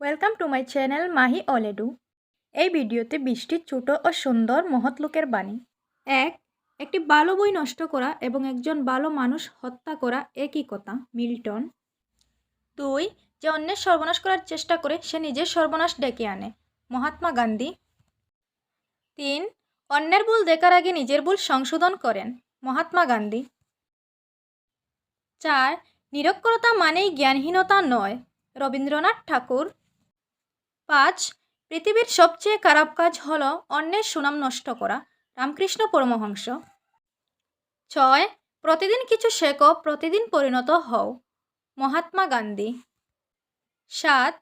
Welcome to my channel Mahi অলেডু। এই ভিডিওতে 20টি ছোট ও সুন্দর মহৎ লোকের বাণী। একটি ভালো বই নষ্ট করা এবং একজন ভালো মানুষ হত্যা করা একই কথা, মিল্টন। 2, যে অন্যের সর্বনাশ করার চেষ্টা করে সে নিজের সর্বনাশ ডেকে আনে, মহাত্মা গান্ধী। 3, অন্যের ভুল দেখার আগে নিজের ভুল সংশোধন করেন, মহাত্মা গান্ধী। 4, নিরক্ষরতা মানেই জ্ঞানহীনতা নয়, রবীন্দ্রনাথ ঠাকুর। 5, পৃথিবীর সবচেয়ে খারাপ কাজ হলো অন্যের সুনাম নষ্ট করা, রামকৃষ্ণ পরমহংস। 6, প্রতিদিন কিছু শেখো, প্রতিদিন পরিণত হও, মহাত্মা গান্ধী। 7,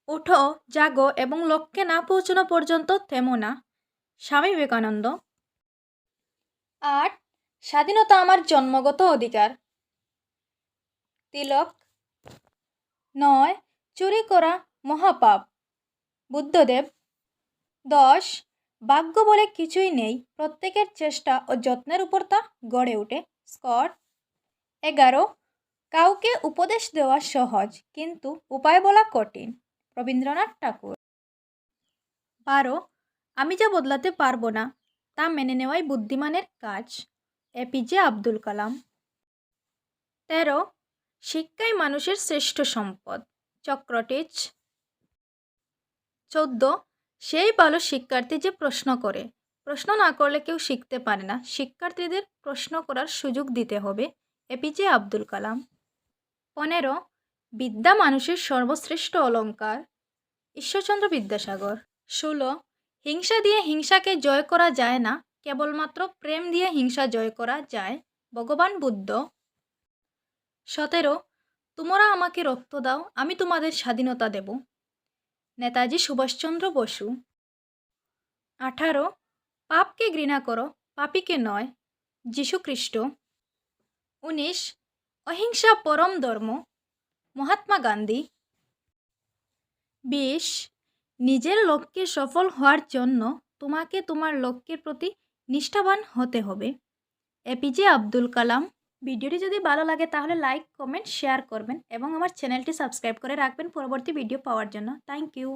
উঠো, জাগো এবং লক্ষ্যে না পৌঁছানো পর্যন্ত থেমো না, স্বামী বিবেকানন্দ। 8, স্বাধীনতা আমার জন্মগত অধিকার, তিলক। 9, চুরি করা মহাপাপ, বুদ্ধদেব। 10, ভাগ্য বলে কিছুই নেই, প্রত্যেকের চেষ্টা ও যত্নের উপর তা গড়ে ওঠে, স্কট। 11, কাউকে উপদেশ দেওয়া সহজ কিন্তু উপায় বলা কঠিন, রবীন্দ্রনাথ ঠাকুর। 12, আমি যা বদলাতে পারবো না তা মেনে নেওয়াই বুদ্ধিমানের কাজ, এপিজে আব্দুল কালাম। 13, শিক্ষাই মানুষের শ্রেষ্ঠ সম্পদ, সক্রেটিস। 14, সেই ভালো শিক্ষার্থী যে প্রশ্ন করে, প্রশ্ন না করলে কেউ শিখতে পারে না, শিক্ষার্থীদের প্রশ্ন করার সুযোগ দিতে হবে, এপিজে আব্দুল কালাম। 15, বিদ্যা মানুষের সর্বশ্রেষ্ঠ অলঙ্কার, ঈশ্বরচন্দ্র বিদ্যাসাগর। 16, হিংসা দিয়ে হিংসাকে জয় করা যায় না, কেবলমাত্র প্রেম দিয়ে হিংসা জয় করা যায়, ভগবান বুদ্ধ। 17, তোমরা আমাকে রক্ত দাও, আমি তোমাদের স্বাধীনতা দেব, নেতাজি সুভাষচন্দ্র বসু। 18, পাপকে ঘৃণা করো, পাপীকে নয়, যীশুখ্রিস্ট। 19, অহিংসা পরম ধর্ম, মহাত্মা গান্ধী। 20, নিজের লক্ষ্যে সফল হওয়ার জন্য তোমাকে তোমার লক্ষ্যের প্রতি নিষ্ঠাবান হতে হবে, এপিজে আব্দুল কালাম। ভিডিওটি যদি ভালো লাগে তাহলে লাইক, কমেন্ট, শেয়ার করবেন এবং আমার চ্যানেলটি সাবস্ক্রাইব করে রাখবেন পরবর্তী ভিডিও পাওয়ার জন্য। Thank you.